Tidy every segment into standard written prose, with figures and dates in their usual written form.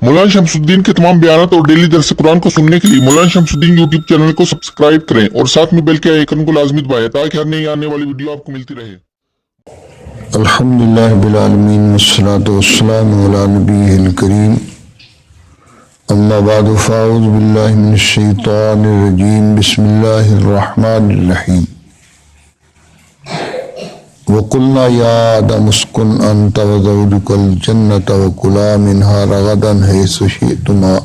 مولانا شمسالدین کے تمام بیانات اور ڈیلی درس قرآن کو سننے کے لیے مولانا شمسالدین یوٹیوب چینل کو سبسکرائب کریں اور ساتھ میں بیل کے آئیکن کو لازمی دبائیں تاکہ ہر نئی آنے والی ویڈیو آپ کو ملتی رہے۔ الحمدللہ رب العالمین والصلاة والسلام علی نبیہ الکریم، اما بعد فاعوذ باللہ من الشیطان الرجیم، بسم اللہ الرحمن الرحیم۔ وَقُلْنَا يَا آدَمُ اسْكُنْ أَنْتَ وَزَوْجُكَ الْجَنَّةَ وَكُلَا مِنْهَا رَغَدًا حَيْثُ شِئْتُمَا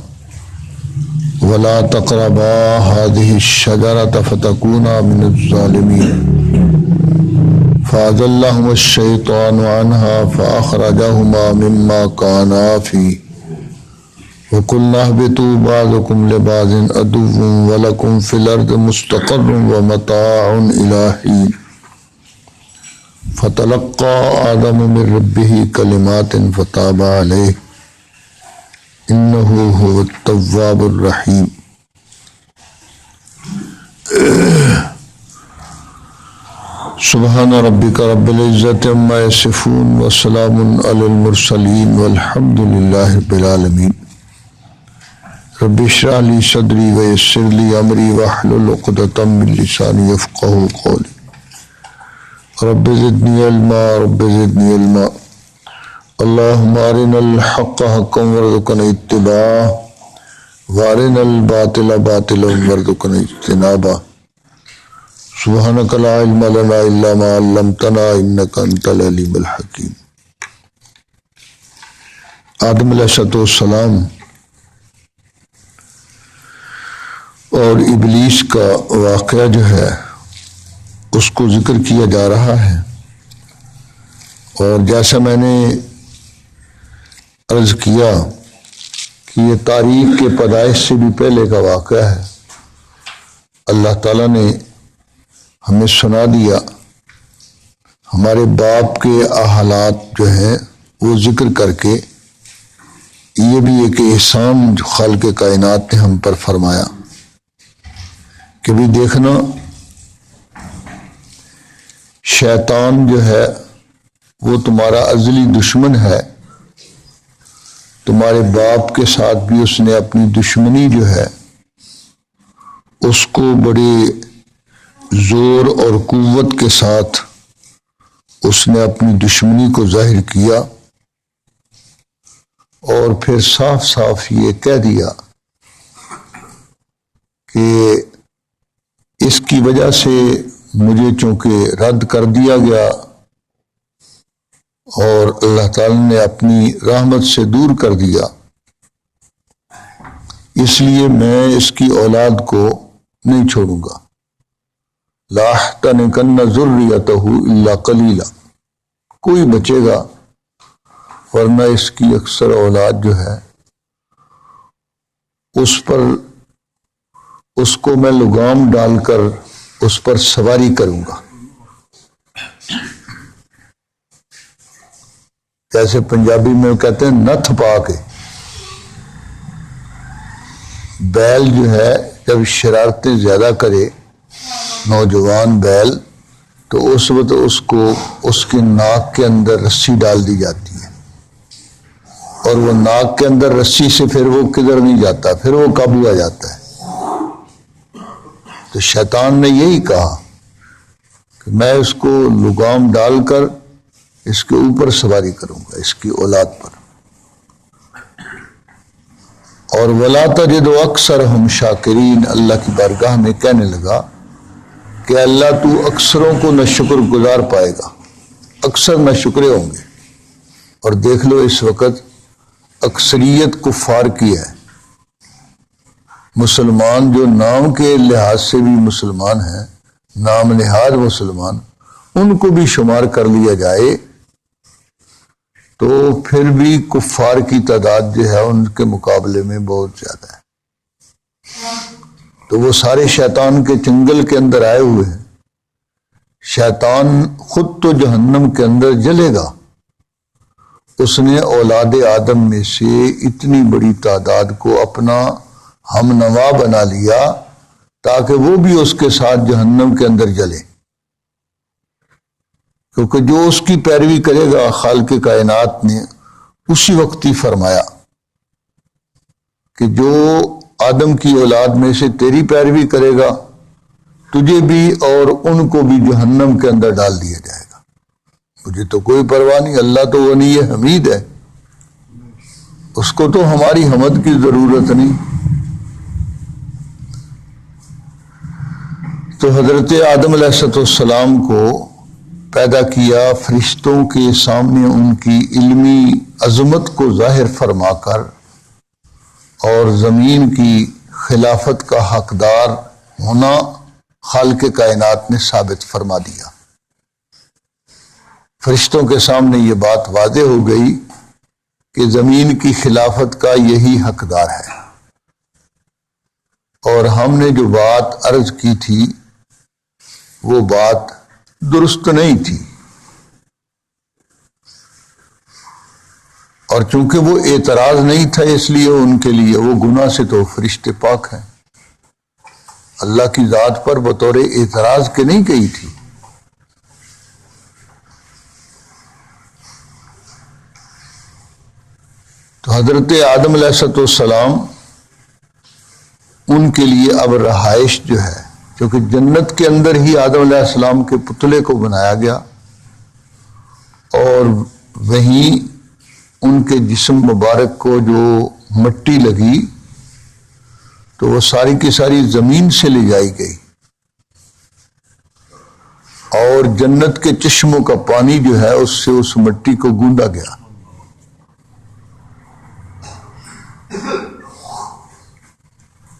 وَلَا تَقْرَبَا هَٰذِهِ الشَّجَرَةَ فَتَكُونَا مِنَ الظَّالِمِينَ فَأَزَلَّهُمَا الشَّيْطَانُ عَنْهَا فَأَخْرَجَهُمَا مِمَّا كَانَا فِيهِ وَقُلْنَا اهْبِطُوا بَعْضُكُمْ لِبَعْضٍ عَدُوٌّ وَلَكُمْ فِي الْأَرْضِ مُسْتَقَرٌّ وَمَتَاعٌ إِلَىٰ حِينٍ فتلقى آدم من ربه كلمات فتاب عليه إنه هو التواب الرحيم۔ سبحان ربك رب العزة عما يصفون وسلام على المرسلين والحمد لله رب العالمين۔ رب اشرح لي صدري ويسر لي أمري واحلل عقدة من لساني يفقهوا قولي۔ رب زدنی علما رب زدنی علما، اللہم ارنا الحق حقا وارزقنا اتباعہ وارنا الباطل باطلا وارزقنا اجتنابہ۔ سبحانک لا علم لنا الا ما علمتنا انک انت العلیم الحکیم۔ آدم علیہ السلام اور ابلیس کا واقعہ جو ہے اس کو ذکر کیا جا رہا ہے، اور جیسا میں نے عرض کیا کہ یہ تاریخ کے پیدائش سے بھی پہلے کا واقعہ ہے۔ اللہ تعالیٰ نے ہمیں سنا دیا، ہمارے باپ کے حالات جو ہیں وہ ذکر کر کے یہ بھی ایک احسان جو خالق کائنات نے ہم پر فرمایا کہ بھی دیکھنا شیطان جو ہے وہ تمہارا ازلی دشمن ہے، تمہارے باپ کے ساتھ بھی اس نے اپنی دشمنی جو ہے اس کو بڑے زور اور قوت کے ساتھ اس نے اپنی دشمنی کو ظاہر کیا، اور پھر صاف صاف یہ کہہ دیا کہ اس کی وجہ سے مجھے چونکہ رد کر دیا گیا اور اللہ تعالی نے اپنی رحمت سے دور کر دیا، اس لیے میں اس کی اولاد کو نہیں چھوڑوں گا۔ لا احتنکن ذریتہ الا قلیلا، کوئی بچے گا ورنہ اس کی اکثر اولاد جو ہے اس کو میں لگام ڈال کر اس پر سواری کروں گا۔ جیسے پنجابی میں کہتے ہیں نتھ پا کے، بیل جو ہے جب شرارتیں زیادہ کرے نوجوان بیل تو اس وقت اس کو اس کے ناک کے اندر رسی ڈال دی جاتی ہے، اور وہ ناک کے اندر رسی سے پھر وہ کدھر نہیں جاتا، پھر وہ قابو آ جاتا ہے۔ تو شیطان نے یہی کہا کہ میں اس کو لگام ڈال کر اس کے اوپر سواری کروں گا، اس کی اولاد پر۔ اور وَلَا تَجِدُ أَكْثَرَهُمْ شَاكِرِينَ، اللہ کی بارگاہ میں کہنے لگا کہ اللہ تو اکثروں کو نہ شکر گزار پائے گا، اکثر نہ شکرے ہوں گے۔ اور دیکھ لو اس وقت اکثریت کفار کی ہے، مسلمان جو نام کے لحاظ سے بھی مسلمان ہیں، نام نہاد مسلمان، ان کو بھی شمار کر لیا جائے تو پھر بھی کفار کی تعداد جو ہے ان کے مقابلے میں بہت زیادہ ہے۔ تو وہ سارے شیطان کے چنگل کے اندر آئے ہوئے ہیں، شیطان خود تو جہنم کے اندر جلے گا، اس نے اولاد آدم میں سے اتنی بڑی تعداد کو اپنا ہم نوا بنا لیا تاکہ وہ بھی اس کے ساتھ جہنم کے اندر جلے، کیونکہ جو اس کی پیروی کرے گا خالق کائنات نے اسی وقت ہی فرمایا کہ جو آدم کی اولاد میں سے تیری پیروی کرے گا تجھے بھی اور ان کو بھی جہنم کے اندر ڈال دیا جائے گا۔ مجھے تو کوئی پرواہ نہیں، اللہ تو غنی حمید ہے، اس کو تو ہماری حمد کی ضرورت نہیں۔ تو حضرت آدم علیہ السلام کو پیدا کیا فرشتوں کے سامنے ان کی علمی عظمت کو ظاہر فرما کر، اور زمین کی خلافت کا حقدار ہونا خالق کائنات نے ثابت فرما دیا۔ فرشتوں کے سامنے یہ بات واضح ہو گئی کہ زمین کی خلافت کا یہی حقدار ہے، اور ہم نے جو بات عرض کی تھی وہ بات درست نہیں تھی، اور چونکہ وہ اعتراض نہیں تھا اس لیے ان کے لیے وہ گناہ سے تو فرشتے پاک ہیں، اللہ کی ذات پر بطور اعتراض کے نہیں کہی تھی۔ تو حضرت آدم علیہ السلام ان کے لیے اب رہائش جو ہے، کیونکہ جنت کے اندر ہی آدم علیہ السلام کے پتلے کو بنایا گیا، اور وہیں ان کے جسم مبارک کو جو مٹی لگی تو وہ ساری کی ساری زمین سے لے جائی گئی، اور جنت کے چشموں کا پانی جو ہے اس سے اس مٹی کو گوندا گیا۔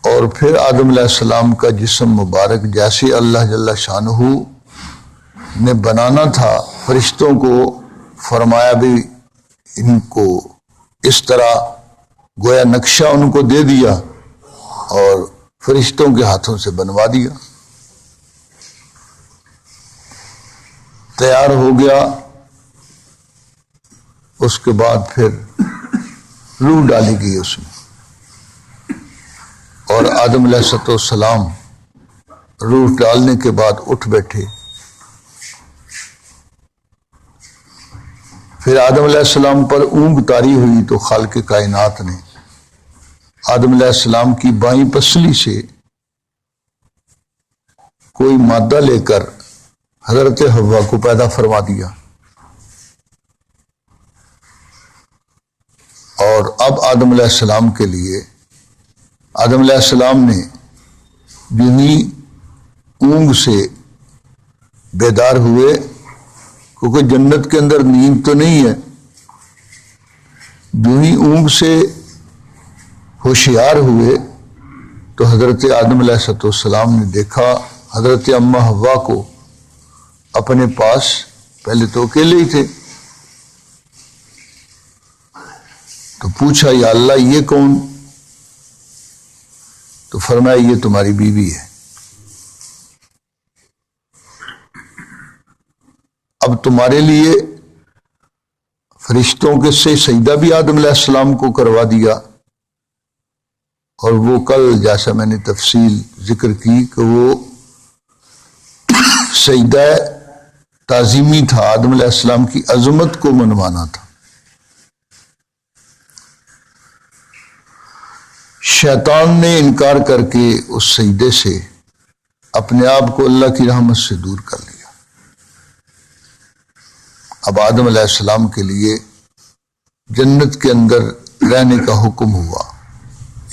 اور پھر آدم علیہ السلام کا جسم مبارک جیسے اللہ جل شانہ نے بنانا تھا، فرشتوں کو فرمایا بھی ان کو اس طرح گویا نقشہ ان کو دے دیا اور فرشتوں کے ہاتھوں سے بنوا دیا، تیار ہو گیا۔ اس کے بعد پھر روح ڈالی گئی اس میں، اور آدم علیہ السلام روح ڈالنے کے بعد اٹھ بیٹھے۔ پھر آدم علیہ السلام پر اونگ طاری ہوئی تو خالق کائنات نے آدم علیہ السلام کی بائیں پسلی سے کوئی مادہ لے کر حضرت حوا کو پیدا فرما دیا، اور اب آدم علیہ السلام کے لیے آدم علیہ السلام نے جو ہی اونگ سے بیدار ہوئے، کیونکہ جنت کے اندر نیند تو نہیں ہے، جو ہی اونگ سے ہوشیار ہوئے تو حضرت آدم علیہ السلام نے دیکھا حضرت اماں حوا کو اپنے پاس، پہلے تو اکیلے ہی تھے، تو پوچھا یا اللہ یہ کون؟ تو فرمایا یہ تمہاری بیوی ہے۔ اب تمہارے لیے فرشتوں کے سے سجدہ بھی آدم علیہ السلام کو کروا دیا، اور وہ کل جیسا میں نے تفصیل ذکر کی کہ وہ سجدہ تعظیمی تھا، آدم علیہ السلام کی عظمت کو منوانا تھا۔ شیطان نے انکار کر کے اس سجدے سے اپنے آپ کو اللہ کی رحمت سے دور کر لیا۔ اب آدم علیہ السلام کے لیے جنت کے اندر رہنے کا حکم ہوا،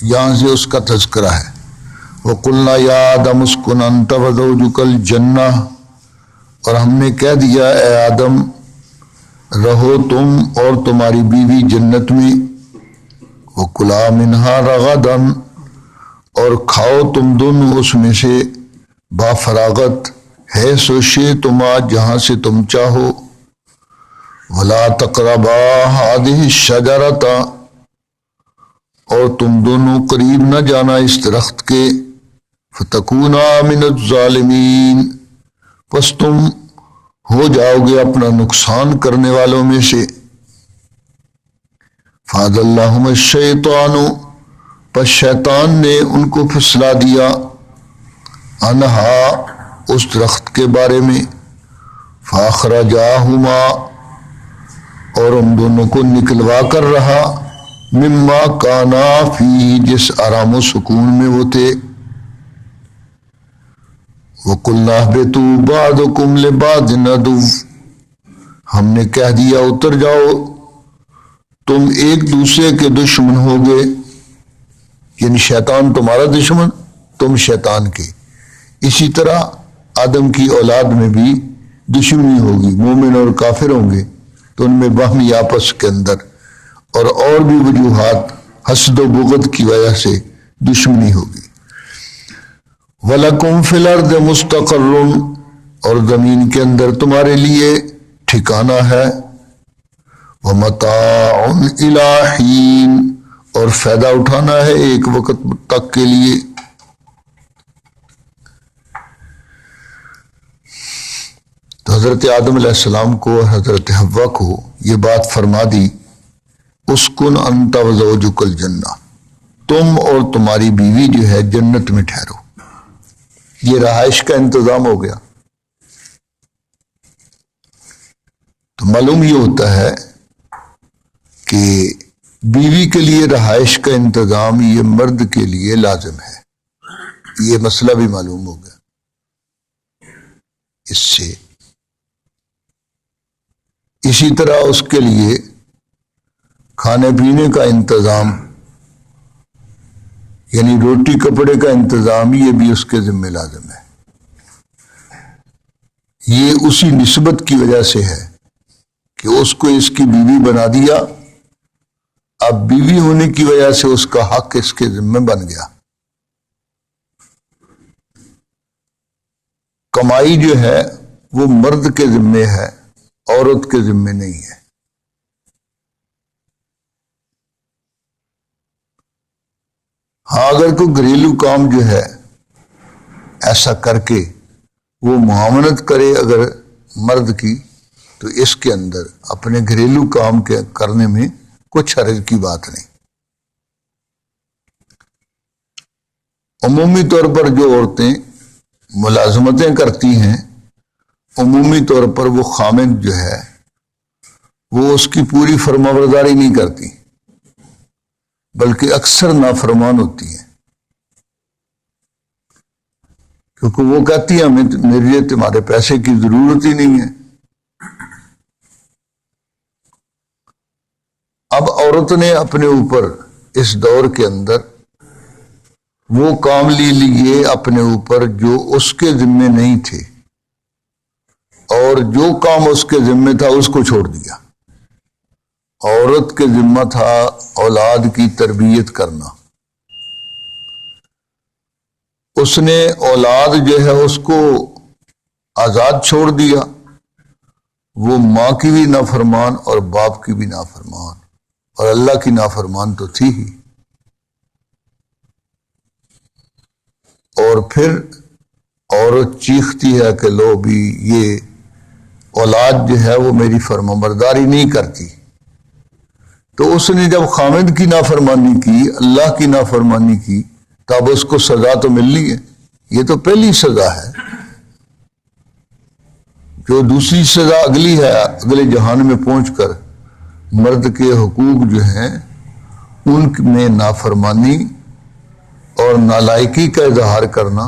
یہاں سے اس کا تذکرہ ہے۔ وَقُلْنَا يَا آدَمُ اسْكُنْ أَنْتَ وَزَوْجُكَ الْجَنَّةَ، اور ہم نے کہہ دیا اے آدم رہو تم اور تمہاری بیوی جنت میں، وَكُلَا مِنْهَا رَغَدًا، اور کھاؤ تم دونوں اس میں سے با فراغت، ہے سوشے تما جہاں سے تم چاہو، وَلَا تَقْرَبَا هَٰذِهِ الشَّجَرَةَ، اور تم دونوں قریب نہ جانا اس درخت کے، فَتَكُونَا مِنَ الظَّالِمِينَ، پس تم ہو جاؤ گے اپنا نقصان کرنے والوں میں سے۔ فَأَزَلَّهُمَا الشَّيْطَانُ، پس شیطان نے ان کو پھسلا دیا، عنہا اس درخت کے بارے میں، فَأَخْرَجَاهُمَا، اور ان دونوں کو نکلوا کر رہا مما کانا فی، جس آرام و سکون میں وہ تھے. وَقُلْنَا اهْبِطُوا بَعْضُكُمْ لِبَعْضٍ عَدُوٌّ، ہم نے کہہ دیا اتر جاؤ، تم ایک دوسرے کے دشمن ہوگے، یعنی شیطان تمہارا دشمن، تم شیطان کے. اسی طرح آدم کی اولاد میں بھی دشمنی ہوگی، مومن اور کافر ہوں گے تو ان میں باہمی آپس کے اندر اور بھی وجوہات حسد و بغض کی وجہ سے دشمنی ہوگی. وَلَكُمْ فِي الْأَرْضِ مُسْتَقَرٌّ، اور زمین کے اندر تمہارے لیے ٹھکانہ ہے. وَمَتَاعٌ إِلَىٰ حِينٍ، اور فائدہ اٹھانا ہے ایک وقت تک کے لیے. تو حضرت آدم علیہ السلام کو اور حضرت حوا کو یہ بات فرما دی، اسکن انت وزوجک الجنہ، تم اور تمہاری بیوی جو ہے جنت میں ٹھہرو. یہ رہائش کا انتظام ہو گیا. تو معلوم یہ ہوتا ہے کہ بیوی کے لیے رہائش کا انتظام یہ مرد کے لیے لازم ہے. یہ مسئلہ بھی معلوم ہو گیا اس سے. اسی طرح اس کے لیے کھانے پینے کا انتظام، یعنی روٹی کپڑے کا انتظام، یہ بھی اس کے ذمہ لازم ہے. یہ اسی نسبت کی وجہ سے ہے کہ اس کو اس کی بیوی بنا دیا، اب بیوی ہونے کی وجہ سے اس کا حق اس کے ذمہ بن گیا. کمائی جو ہے وہ مرد کے ذمہ ہے، عورت کے ذمہ نہیں ہے. ہاں اگر کوئی گھریلو کام جو ہے ایسا کر کے وہ معاونت کرے اگر مرد کی، تو اس کے اندر اپنے گھریلو کام کے کرنے میں کچھ حرج کی بات نہیں. عمومی طور پر جو عورتیں ملازمتیں کرتی ہیں، عمومی طور پر وہ خامند جو ہے وہ اس کی پوری فرمانبرداری نہیں کرتی، بلکہ اکثر نافرمان ہوتی ہیں. کیونکہ وہ کہتی ہیں میرے لیے تمہارے پیسے کی ضرورت ہی نہیں ہے. اب عورت نے اپنے اوپر اس دور کے اندر وہ کام لیے اپنے اوپر جو اس کے ذمے نہیں تھے، اور جو کام اس کے ذمے تھا اس کو چھوڑ دیا. عورت کے ذمہ تھا اولاد کی تربیت کرنا، اس نے اولاد جو ہے اس کو آزاد چھوڑ دیا. وہ ماں کی بھی نافرمان اور باپ کی بھی نافرمان، اور اللہ کی نافرمان تو تھی ہی. اور پھر عورت چیختی ہے کہ لو بھی یہ اولاد جو ہے وہ میری فرمانبرداری نہیں کرتی. تو اس نے جب خامد کی نافرمانی کی، اللہ کی نافرمانی کی، تو اب اس کو سزا تو ملنی ہے. یہ تو پہلی سزا ہے. جو دوسری سزا اگلی ہے، اگلے جہان میں پہنچ کر مرد کے حقوق جو ہیں ان میں نافرمانی اور نالائقی کا اظہار کرنا،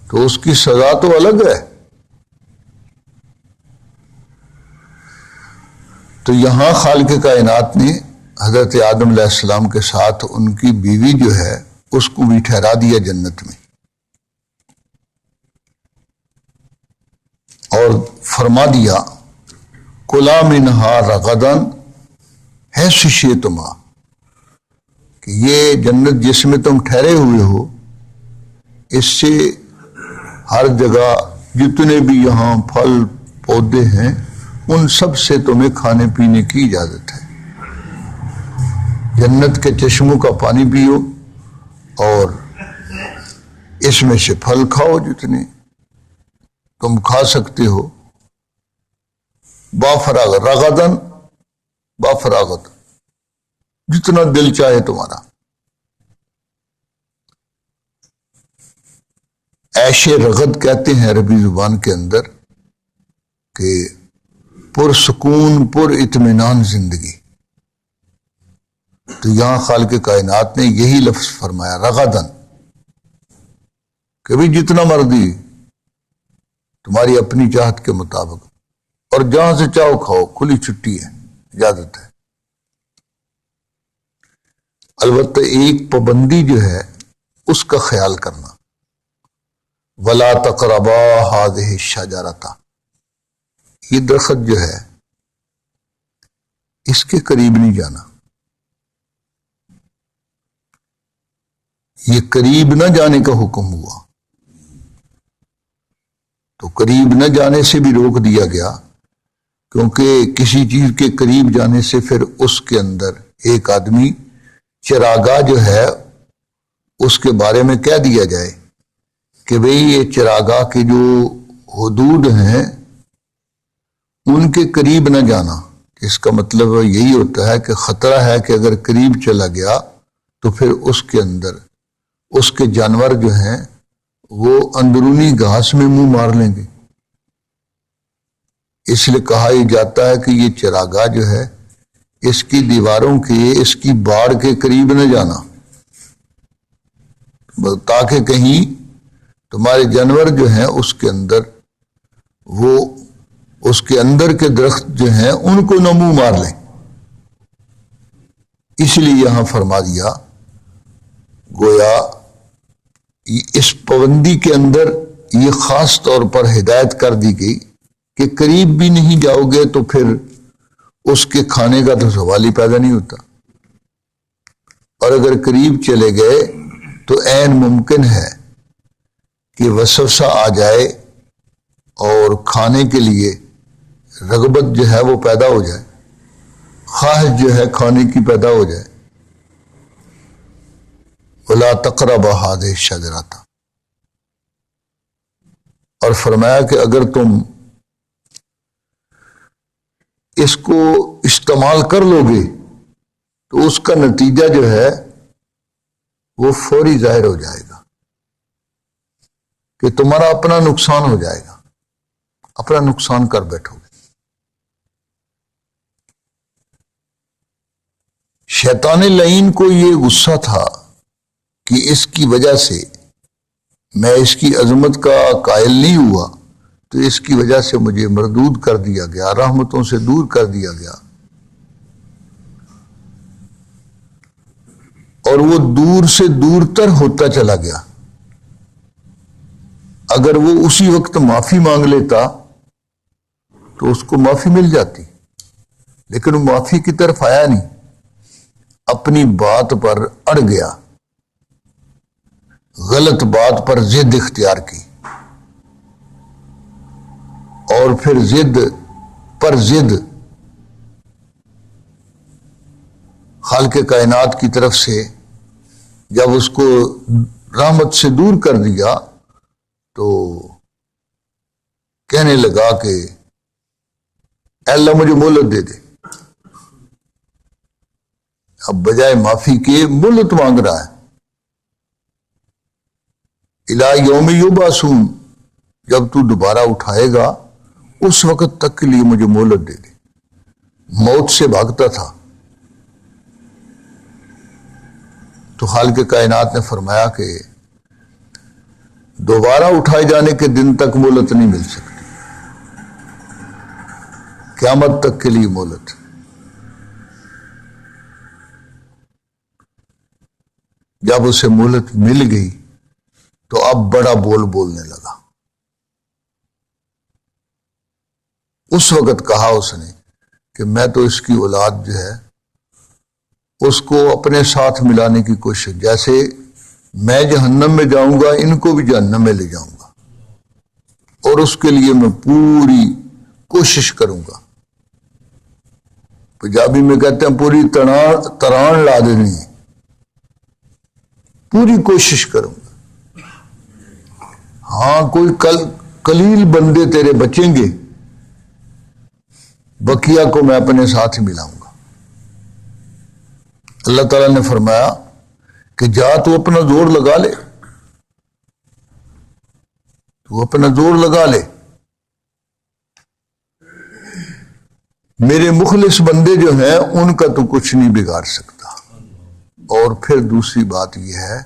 تو اس کی سزا تو الگ ہے. تو یہاں خالق کائنات نے حضرت آدم علیہ السلام کے ساتھ ان کی بیوی جو ہے اس کو بھی ٹھہرا دیا جنت میں، اور فرما دیا کلا منہا رغدن حیث شئتما، کہ یہ جنت جس میں تم ٹھہرے ہوئے ہو، اس سے ہر جگہ جتنے بھی یہاں پھل پودے ہیں ان سب سے تمہیں کھانے پینے کی اجازت ہے. جنت کے چشموں کا پانی پیو اور اس میں سے پھل کھاؤ جتنے تم کھا سکتے ہو. بافراغت، رغدن بافراغت، جتنا دل چاہے تمہارا. عیش رغد کہتے ہیں عربی زبان کے اندر کہ پرسکون پر اطمینان زندگی. تو یہاں خالق کائنات نے یہی لفظ فرمایا رغدن، کہ بھی جتنا مرضی تمہاری اپنی چاہت کے مطابق، اور جہاں سے چاہو کھاؤ، کھلی چھٹی ہے، اجازت ہے۔ البتہ ایک پابندی جو ہے اس کا خیال کرنا، وَلَا تَقْرَبَا هَٰذِهِ الشَّجَرَةَ، یہ درخت جو ہے اس کے قریب نہیں جانا، یہ قریب نہ جانے کا حکم ہوا، تو قریب نہ جانے سے بھی روک دیا گیا، کیونکہ کسی چیز کے قریب جانے سے پھر اس کے اندر ایک آدمی چراگاہ جو ہے اس کے بارے میں کہہ دیا جائے کہ بھئی یہ چراگاہ کے جو حدود ہیں ان کے قریب نہ جانا، اس کا مطلب یہی ہوتا ہے کہ خطرہ ہے کہ اگر قریب چلا گیا تو پھر اس کے اندر اس کے جانور جو ہیں وہ اندرونی گھاس میں منہ مار لیں گے۔ اس لیے کہا ہی جاتا ہے کہ یہ چراگاہ جو ہے اس کی دیواروں کے، اس کی باڑ کے قریب نہ جانا، تاکہ کہیں تمہارے جانور جو ہیں اس کے اندر وہ اس کے اندر کے درخت جو ہیں ان کو نہ منہ مار لیں۔ اس لیے یہاں فرما دیا، گویا اس پابندی کے اندر یہ خاص طور پر ہدایت کر دی گئی کہ قریب بھی نہیں جاؤ گے تو پھر اس کے کھانے کا تو سوال ہی پیدا نہیں ہوتا، اور اگر قریب چلے گئے تو عین ممکن ہے کہ وسوسہ آ جائے اور کھانے کے لیے رغبت جو ہے وہ پیدا ہو جائے، خواہش جو ہے کھانے کی پیدا ہو جائے۔ وَلَا تَقْرَبَا هَٰذِهِ الشَّجَرَةَ، اور فرمایا کہ اگر تم اس کو استعمال کر لو گے تو اس کا نتیجہ جو ہے وہ فوری ظاہر ہو جائے گا کہ تمہارا اپنا نقصان ہو جائے گا، اپنا نقصان کر بیٹھو گے۔ شیطان لعین کو یہ غصہ تھا کہ اس کی وجہ سے میں اس کی عظمت کا قائل نہیں ہوا، تو اس کی وجہ سے مجھے مردود کر دیا گیا، رحمتوں سے دور کر دیا گیا، اور وہ دور سے دور تر ہوتا چلا گیا۔ اگر وہ اسی وقت معافی مانگ لیتا تو اس کو معافی مل جاتی، لیکن وہ معافی کی طرف آیا نہیں، اپنی بات پر اڑ گیا، غلط بات پر ضد اختیار کی، اور پھر ضد پر ضد خالق کائنات کی طرف سے جب اس کو رحمت سے دور کر دیا تو کہنے لگا کہ اے اللہ مجھے مہلت دے دے۔ اب بجائے معافی کے مہلت مانگ رہا ہے، الی یوم یبعثون، جب تو دوبارہ اٹھائے گا اس وقت تک کے لیے مجھے مہلت دے دے۔ موت سے بھاگتا تھا، تو خالق کائنات نے فرمایا کہ دوبارہ اٹھائے جانے کے دن تک مہلت نہیں مل سکتی، قیامت تک کے لیے مہلت۔ جب اسے مہلت مل گئی تو اب بڑا بول بولنے لگا۔ اس وقت کہا اس نے کہ میں تو اس کی اولاد جو ہے اس کو اپنے ساتھ ملانے کی کوشش، جیسے میں جہنم میں جاؤں گا ان کو بھی جہنم میں لے جاؤں گا، اور اس کے لیے میں پوری کوشش کروں گا۔ پنجابی میں کہتے ہیں پوری تران لا دینی ہے، پوری کوشش کروں گا۔ ہاں کوئی قلیل بندے تیرے بچیں گے، بقیہ کو میں اپنے ساتھ ہی ملاؤں گا۔ اللہ تعالیٰ نے فرمایا کہ جا تو اپنا زور لگا لے، تو اپنا زور لگا لے، میرے مخلص بندے جو ہیں ان کا تو کچھ نہیں بگاڑ سکتا۔ اور پھر دوسری بات یہ ہے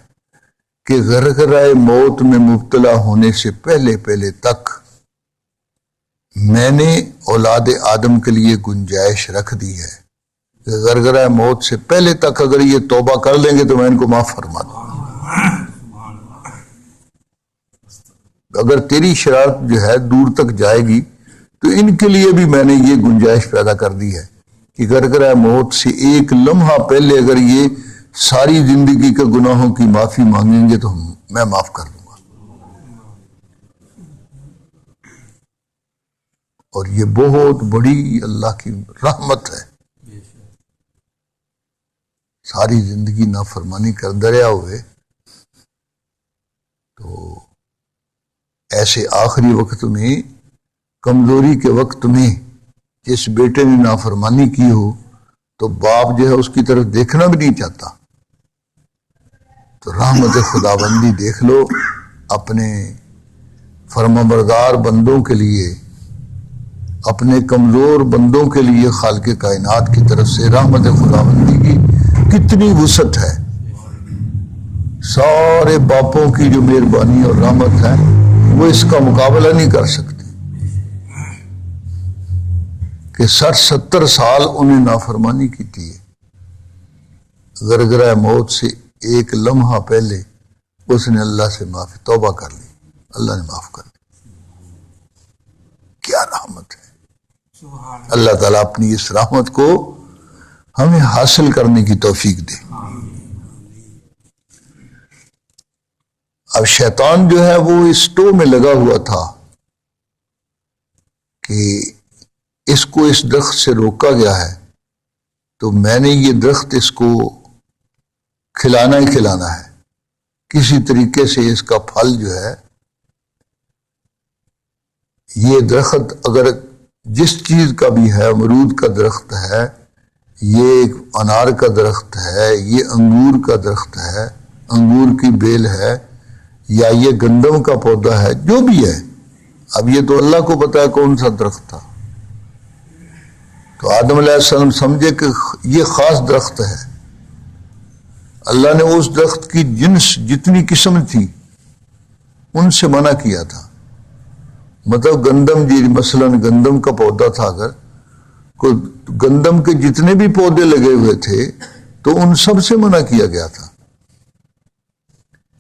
کہ غرغرۂ موت میں مبتلا ہونے سے پہلے پہلے تک میں نے اولاد آدم کے لیے گنجائش رکھ دی ہے کہ غرغرۂ موت سے پہلے تک اگر یہ توبہ کر لیں گے تو میں ان کو معاف فرما دوں. اگر تیری شرارت جو ہے دور تک جائے گی تو ان کے لیے بھی میں نے یہ گنجائش پیدا کر دی ہے کہ غرغرۂ موت سے ایک لمحہ پہلے اگر یہ ساری زندگی کے گناہوں کی معافی مانگیں گے تو میں معاف کر دوں گا. اور یہ بہت بڑی اللہ کی رحمت ہے. ساری زندگی نافرمانی کرتے رہا ہوئے تو ایسے آخری وقت میں کمزوری کے وقت میں جس بیٹے نے نافرمانی کی ہو تو باپ جو ہے اس کی طرف دیکھنا بھی نہیں چاہتا. تو رحمت خداوندی دیکھ لو اپنے فرمانبردار بندوں کے لیے، اپنے کمزور بندوں کے لیے خالق کائنات کی طرف سے رحمت خداوندی کی کتنی وسعت ہے. سارے باپوں کی جو مہربانی اور رحمت ہے وہ اس کا مقابلہ نہیں کر سکتے کہ 60-70 سال انہیں نافرمانی کی تھی. غرغرۂ موت سے ایک لمحہ پہلے اس نے اللہ سے معافی توبہ کر لی، اللہ نے معاف کر لی. کیا رحمت ہے. اللہ تعالیٰ اپنی اس رحمت کو ہمیں حاصل کرنے کی توفیق دے. اب شیطان جو ہے وہ اس ٹو میں لگا ہوا تھا کہ اس کو اس درخت سے روکا گیا ہے تو میں نے یہ درخت اس کو کھلانا ہی کھلانا ہے. کسی طریقے سے اس کا پھل جو ہے، یہ درخت اگر جس چیز کا بھی ہے، امرود کا درخت ہے، یہ ایک انار کا درخت ہے، یہ انگور کا درخت ہے، انگور کی بیل ہے، یا یہ گندم کا پودا ہے، جو بھی ہے. اب یہ تو اللہ کو پتا ہے کون سا درخت تھا. تو آدم علیہ السلام سمجھے کہ یہ خاص درخت ہے. اللہ نے اس درخت کی جنس جتنی قسم تھی ان سے منع کیا تھا. مطلب گندم جی مثلا گندم کا پودا تھا، اگر کوئی گندم کے جتنے بھی پودے لگے ہوئے تھے تو ان سب سے منع کیا گیا تھا.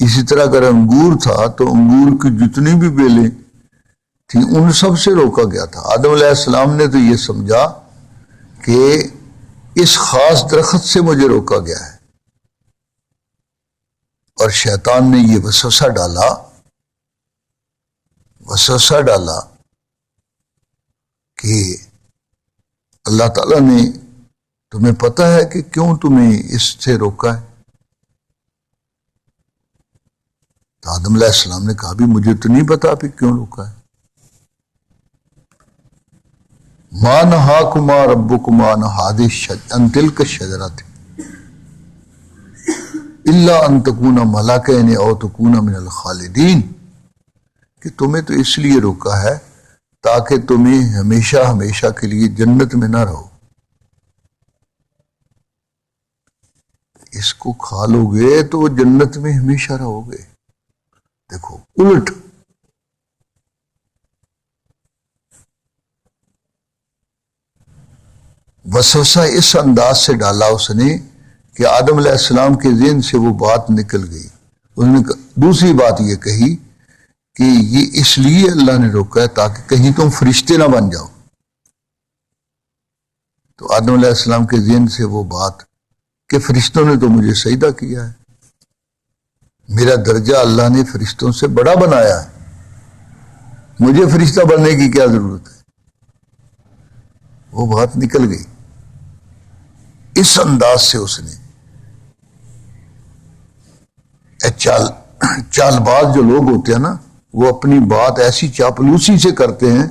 اسی طرح اگر انگور تھا تو انگور کی جتنی بھی بیلیں تھیں ان سب سے روکا گیا تھا. آدم علیہ السلام نے تو یہ سمجھا کہ اس خاص درخت سے مجھے روکا گیا ہے، اور شیطان نے یہ وسوسہ ڈالا کہ اللہ تعالیٰ نے تمہیں پتہ ہے کہ کیوں تمہیں اس سے روکا ہے. تو آدم علیہ السلام نے کہا بھی مجھے تو نہیں پتا پھر کیوں روکا ہے. ما نہاکما ربکما عن تلک الشجرۃ الا ان تکونا ملکین او تکونا من الخالدین، کہ تمہیں تو اس لیے روکا ہے تاکہ تمہیں ہمیشہ ہمیشہ کے لیے جنت میں نہ رہو. اس کو کھا لو گے تو جنت میں ہمیشہ رہو گے. دیکھو الٹ. وسوسہ اس انداز سے ڈالا اس نے کہ آدم علیہ السلام کے ذہن سے وہ بات نکل گئی. اس نے دوسری بات یہ کہی کہ یہ اس لیے اللہ نے روکا ہے تاکہ کہیں تم فرشتے نہ بن جاؤ. تو آدم علیہ السلام کے ذہن سے وہ بات کہ فرشتوں نے تو مجھے سجدہ کیا ہے، میرا درجہ اللہ نے فرشتوں سے بڑا بنایا ہے، مجھے فرشتہ بننے کی کیا ضرورت ہے. وہ بات نکل گئی. اس انداز سے اس نے چال باز جو لوگ ہوتے ہیں نا، وہ اپنی بات ایسی چاپلوسی سے کرتے ہیں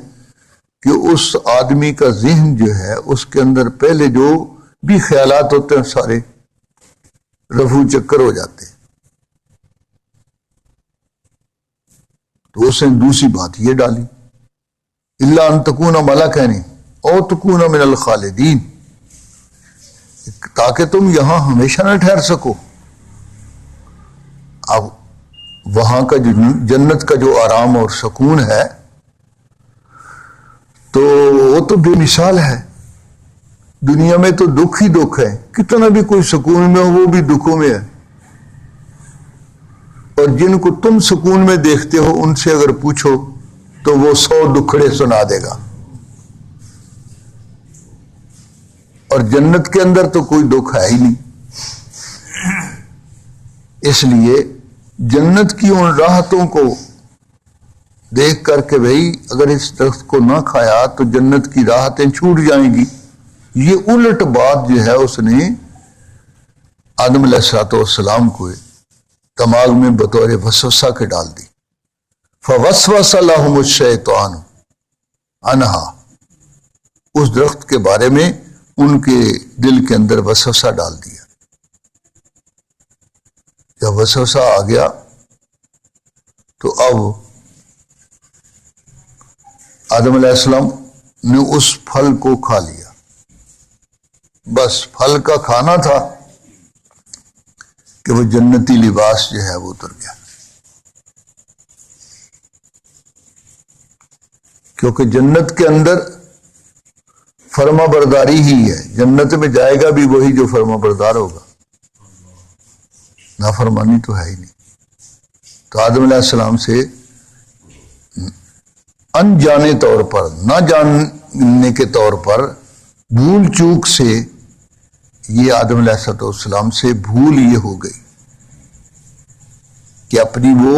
کہ اس آدمی کا ذہن جو ہے اس کے اندر پہلے جو بھی خیالات ہوتے ہیں سارے رفو چکر ہو جاتے ہیں. تو اس نے دوسری بات یہ ڈالی الا ان تکون ملکین او تکون من الخالدین، تاکہ تم یہاں ہمیشہ نہ ٹھہر سکو. اب وہاں کا جو جنت کا جو آرام اور سکون ہے تو وہ تو بے مثال ہے. دنیا میں تو دکھ ہی دکھ ہے، کتنا بھی کوئی سکون میں ہو وہ بھی دکھوں میں ہے. اور جن کو تم سکون میں دیکھتے ہو ان سے اگر پوچھو تو وہ 100 دکھڑے سنا دے گا. اور جنت کے اندر تو کوئی دکھ ہے ہی نہیں. اس لیے جنت کی ان راحتوں کو دیکھ کر کے بھئی اگر اس درخت کو نہ کھایا تو جنت کی راحتیں چھوٹ جائیں گی، یہ الٹ بات جو ہے اس نے آدم علیہ السلام کو دماغ میں بطور وسوسہ کے ڈال دی. فوسوس لهم الشیطان عنہا، اس درخت کے بارے میں ان کے دل کے اندر وسوسہ ڈال دیا. جب وسوسہ آ گیا تو اب آدم علیہ السلام نے اس پھل کو کھا لیا. بس پھل کا کھانا تھا کہ وہ جنتی لباس جو ہے وہ اتر گیا. کیونکہ جنت کے اندر فرما برداری ہی ہے. جنت میں جائے گا بھی وہی جو فرما بردار ہوگا، نافرمانی تو ہے ہی نہیں. تو آدم علیہ السلام سے انجانے طور پر، نہ جاننے کے طور پر، بھول چوک سے یہ آدم علیہ السلام سے بھول یہ ہو گئی کہ اپنی وہ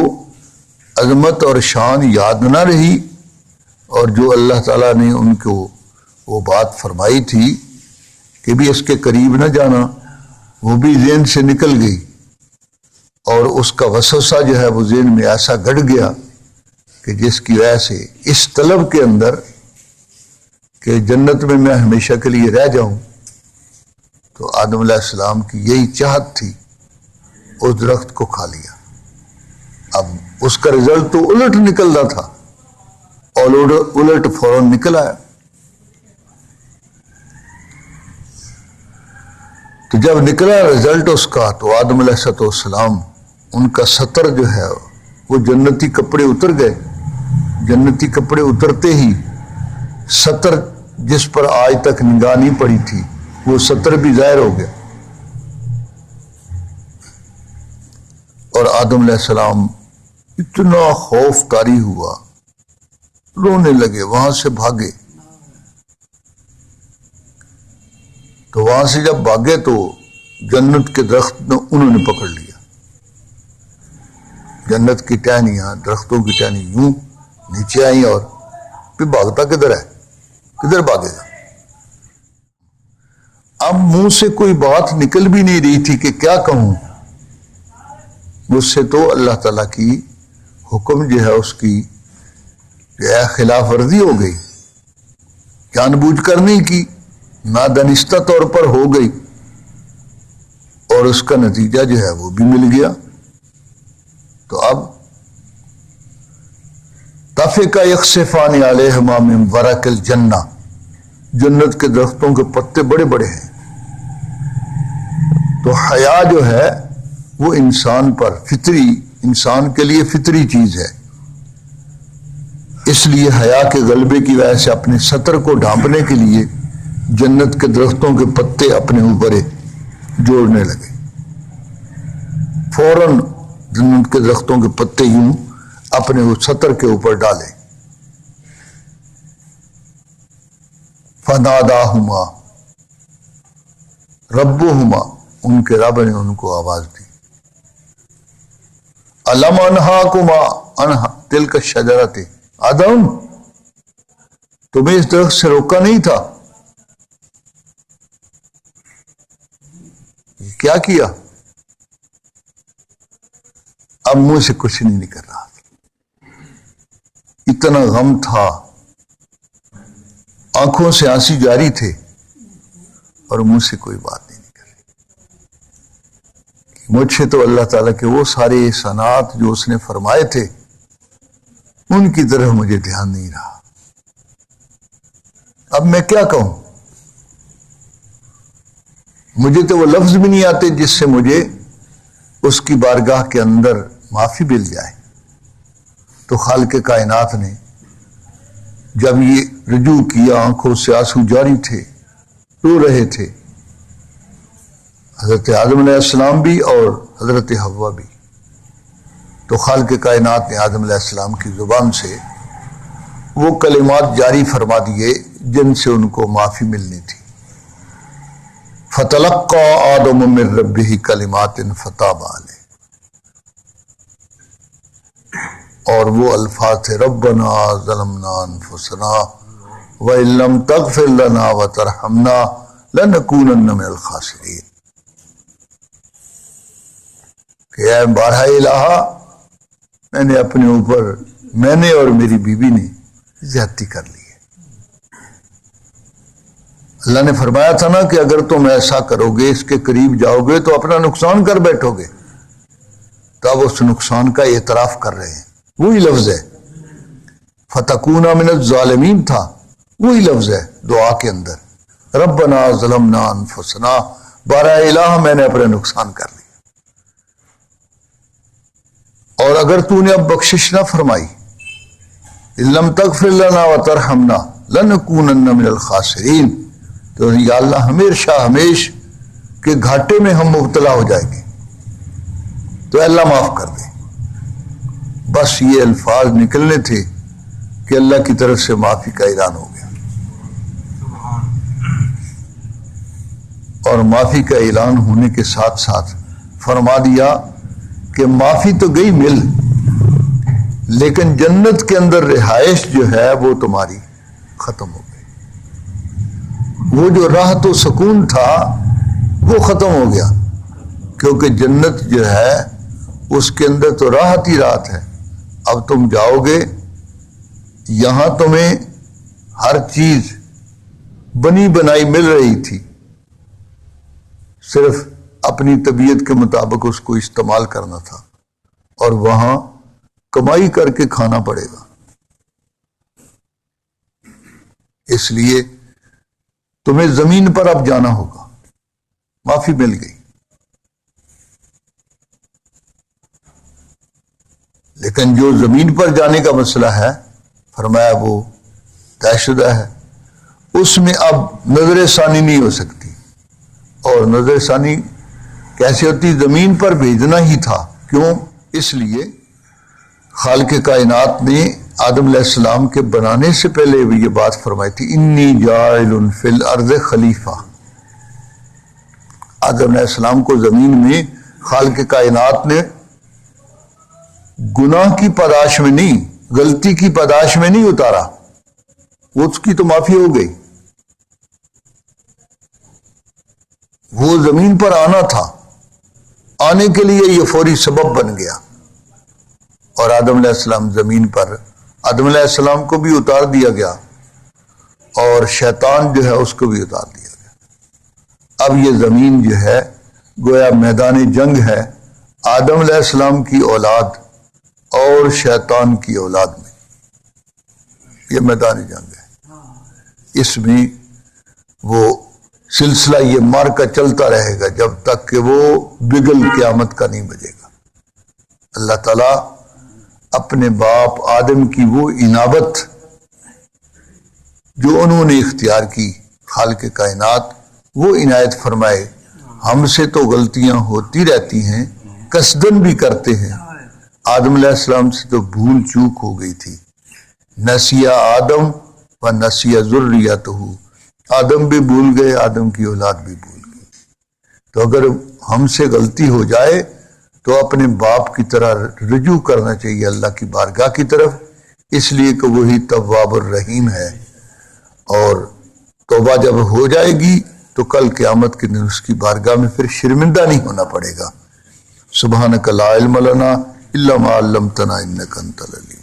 عظمت اور شان یاد نہ رہی، اور جو اللہ تعالیٰ نے ان کو وہ بات فرمائی تھی کہ بھی اس کے قریب نہ جانا، وہ بھی ذہن سے نکل گئی. اور اس کا وسوسہ جو ہے وہ ذہن میں ایسا گڑ گیا کہ جس کی وجہ سے اس طلب کے اندر کہ جنت میں ہمیشہ کے لیے رہ جاؤں، تو آدم علیہ السلام کی یہی چاہت تھی، اس درخت کو کھا لیا. اب اس کا رزلٹ تو الٹ نکل رہا تھا اور الٹ فوراً نکل آیا. تو جب نکلا رزلٹ اس کا تو آدم علیہ السلام ان کا ستر جو ہے وہ جنتی کپڑے اتر گئے. جنتی کپڑے اترتے ہی ستر جس پر آج تک نگاہ نہیں پڑی تھی وہ ستر بھی ظاہر ہو گیا. اور آدم علیہ السلام اتنا خوف طاری ہوا، رونے لگے، وہاں سے بھاگے. تو وہاں سے جب بھاگے تو جنت کے درخت نے انہوں نے پکڑ لیا. جنت کی ٹہنیاں، درختوں کی ٹہنی یوں نیچے آئیں، اور پھر بھاگتا کدھر ہے، کدھر بھاگے گا. اب منہ سے کوئی بات نکل بھی نہیں رہی تھی کہ کیا کہوں. مجھ سے تو اللہ تعالیٰ کی حکم جو ہے اس کی خلاف ورزی ہو گئی، جان بوجھ کر نہیں کی، نادانستہ طور پر ہو گئی، اور اس کا نتیجہ جو ہے وہ بھی مل گیا. تو اب تفقا یخصفان علیہما من ورق الجنہ، جنت کے درختوں کے پتے بڑے بڑے ہیں. تو حیا جو ہے وہ انسان پر فطری، انسان کے لیے فطری چیز ہے. اس لیے حیا کے غلبے کی وجہ سے اپنے ستر کو ڈھانپنے کے لیے جنت کے درختوں کے پتے اپنے اوپر جوڑنے لگے. فوراً جنت کے درختوں کے پتے یوں اپنے اس ستر کے اوپر ڈالے. فناداہما ربہما، ان کے رب نے ان کو آواز دی. الم انہاکما عن تلک الشجرۃ، آدم تمہیں اس درخت سے روکا نہیں تھا؟ کیا کیا؟ اب منہ سے کچھ نہیں نکل رہا، اتنا غم تھا، آنکھوں سے آنسو جاری تھے اور منہ سے کوئی بات نہیں نکل رہی. مجھ سے تو اللہ تعالیٰ کے وہ سارے احسانات جو اس نے فرمائے تھے ان کی طرف مجھے دھیان نہیں رہا. اب میں کیا کہوں؟ مجھے تو وہ لفظ بھی نہیں آتے جس سے مجھے اس کی بارگاہ کے اندر معافی مل جائے۔ تو خالق کائنات نے جب یہ رجوع کیا، آنکھوں سے آنسو جاری تھے، رو رہے تھے، حضرت آدم علیہ السلام بھی اور حضرت حوا بھی، تو خالق کائنات نے آدم علیہ السلام کی زبان سے وہ کلمات جاری فرما دیے جن سے ان کو معافی ملنی تھی۔ فَتَلَقَّى آدَمُ مِن رَبِّهِ كَلِمَاتٍ فَتَابَ عَلَيْهِ، اور وہ الفاظ تھے ربنا ظلمنا انفسنا وَإِن لَّمْ تَغْفِرْ لَنَا وَتَرْحَمْنَا لَنَكُونَنَّ مِنَ الْخَاسِرِينَ، کہ اے بارہ الہا، میں نے اپنے اوپر، میں نے اور میری بیوی نے زیادتی کر لی ہے۔ اللہ نے فرمایا تھا نا کہ اگر تم ایسا کرو گے، اس کے قریب جاؤ گے تو اپنا نقصان کر بیٹھو گے، تو اب اس نقصان کا اعتراف کر رہے ہیں۔ وہی لفظ ہے فَتَكُونَ مِنَ الظَّالِمِينَ تھا، وہی لفظ ہے دعا کے اندر ربنا ظلمنا انفسنا، بارہ الہ میں نے اپنے نقصان کر لیا، اور اگر تو نے اب بخشش نہ فرمائی، إِن لَّمْ تَغْفِرْ لَنَا وَتَرْحَمْنَا لَنَكُونَنَّ مِنَ الْخَاسِرِينَ، تو یا اللہ ہمیش کے گھاٹے میں ہم مبتلا ہو جائیں گے، تو اللہ معاف کر دے۔ بس یہ الفاظ نکلنے تھے کہ اللہ کی طرف سے معافی کا اعلان ہو گیا، اور معافی کا اعلان ہونے کے ساتھ ساتھ فرما دیا کہ معافی تو گئی مل، لیکن جنت کے اندر رہائش جو ہے وہ تمہاری ختم ہو گئی۔ وہ جو راحت و سکون تھا وہ ختم ہو گیا، کیونکہ جنت جو ہے اس کے اندر تو راحت ہی راحت ہے۔ اب تم جاؤ گے، یہاں تمہیں ہر چیز بنی بنائی مل رہی تھی، صرف اپنی طبیعت کے مطابق اس کو استعمال کرنا تھا، اور وہاں کمائی کر کے کھانا پڑے گا۔ اس لیے تمہیں زمین پر اب جانا ہوگا، معافی مل گئی، لیکن جو زمین پر جانے کا مسئلہ ہے فرمایا وہ طے شدہ ہے، اس میں اب نظر ثانی نہیں ہو سکتی، اور نظر ثانی کیسے ہوتی؟ زمین پر بھیجنا ہی تھا۔ کیوں؟ اس لیے خالق کائنات نے آدم علیہ السلام کے بنانے سے پہلے بھی یہ بات فرمائی تھی انی جاعل فی الارض خلیفہ۔ آدم علیہ السلام کو زمین میں خالق کائنات نے گناہ کی پاداش میں نہیں، غلطی کی پاداش میں نہیں اتارا، اس کی تو معافی ہو گئی، وہ زمین پر آنا تھا، آنے کے لیے یہ فوری سبب بن گیا، اور آدم علیہ السلام زمین پر، آدم علیہ السلام کو بھی اتار دیا گیا اور شیطان جو ہے اس کو بھی اتار دیا گیا۔ اب یہ زمین جو ہے گویا میدان جنگ ہے آدم علیہ السلام کی اولاد اور شیطان کی اولاد میں، یہ میدان جنگ ہے۔ اس میں وہ سلسلہ یہ مارکا چلتا رہے گا جب تک کہ وہ بگل قیامت کا نہیں بجے گا۔ اللہ تعالیٰ اپنے باپ آدم کی وہ انابت جو انہوں نے اختیار کی، خالق کائنات وہ عنایت فرمائے۔ ہم سے تو غلطیاں ہوتی رہتی ہیں، قصدن بھی کرتے ہیں، آدم علیہ السلام سے تو بھول چوک ہو گئی تھی، نسیہ آدم و نسیہ ذریتہ، آدم بھی بھول گئے، آدم کی اولاد بھی بھول گئی۔ تو اگر ہم سے غلطی ہو جائے تو اپنے باپ کی طرح رجوع کرنا چاہیے اللہ کی بارگاہ کی طرف، اس لیے کہ وہی تواب الرحیم ہے، اور توبہ جب ہو جائے گی تو کل قیامت کے دن اس کی بارگاہ میں پھر شرمندہ نہیں ہونا پڑے گا۔ سبحانک لا علم لنا الا ما علمتنا انک انت العلیم۔